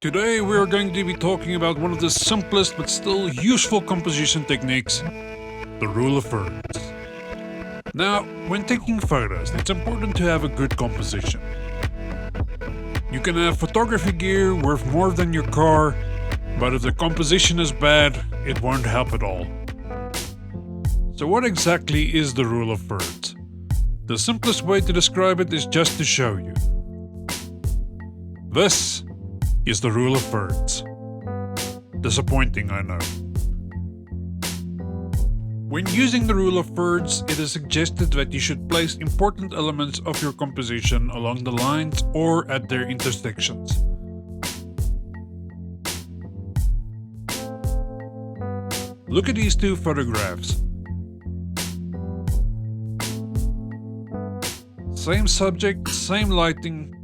Today we are going to be talking about one of the simplest but still useful composition techniques, the rule of thirds. Now, when taking photos, it's important to have a good composition. You can have photography gear worth more than your car, but if the composition is bad, it won't help at all. So what exactly is the rule of thirds? The simplest way to describe it is just to show you. This is the rule of thirds. Disappointing, I know. When using the rule of thirds, it is suggested that you should place important elements of your composition along the lines or at their intersections. Look at these two photographs. Same subject, same lighting.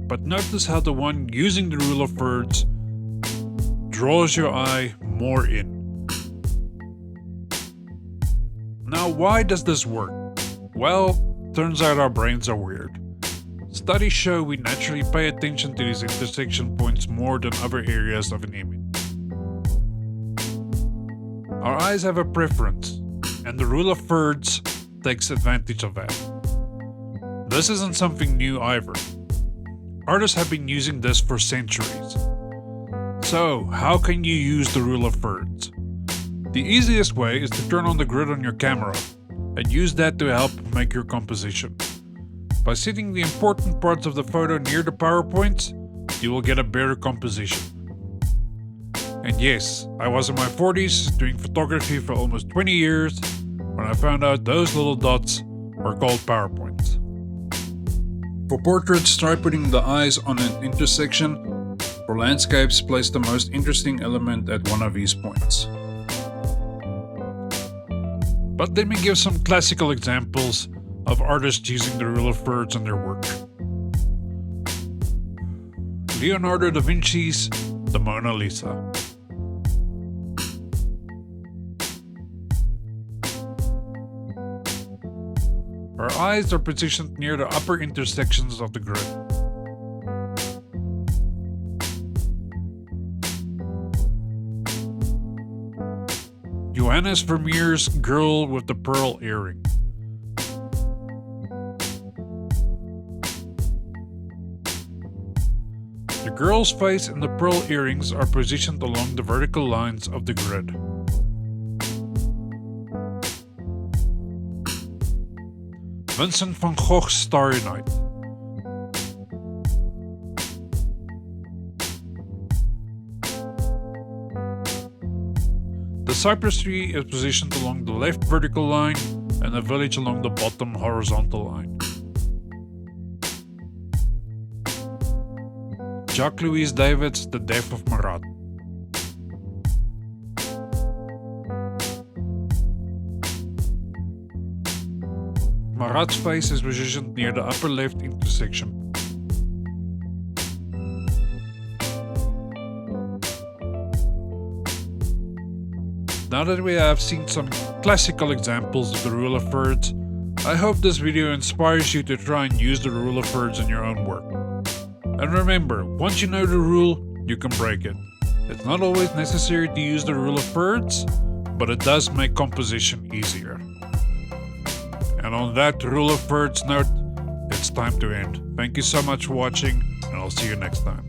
But notice how the one using the rule of thirds draws your eye more in. Now, why does this work? Well, turns out our brains are weird. Studies show we naturally pay attention to these intersection points more than other areas of an image. Our eyes have a preference, and the rule of thirds takes advantage of that. This isn't something new either. Artists have been using this for centuries. So, how can you use the rule of thirds? The easiest way is to turn on the grid on your camera and use that to help make your composition. By setting the important parts of the photo near the PowerPoints, you will get a better composition. And yes, I was in my 40s doing photography for almost 20 years when I found out those little dots are called PowerPoints. For portraits, try putting the eyes on an intersection. For landscapes, place the most interesting element at one of these points. But let me give some classical examples of artists using the rule of thirds in their work. Leonardo da Vinci's The Mona Lisa. Our eyes are positioned near the upper intersections of the grid. Johannes Vermeer's Girl with the Pearl Earring. The girl's face and the pearl earrings are positioned along the vertical lines of the grid. Vincent van Gogh's Starry Night. The cypress tree is positioned along the left vertical line and the village along the bottom horizontal line. Jacques-Louis David's The Death of Marat. Marat's face is positioned near the upper left intersection. Now that we have seen some classical examples of the rule of thirds, I hope this video inspires you to try and use the rule of thirds in your own work. And remember, once you know the rule, you can break it. It's not always necessary to use the rule of thirds, but it does make composition easier. And on that rule of thirds note, it's time to end. Thank you so much for watching, and I'll see you next time.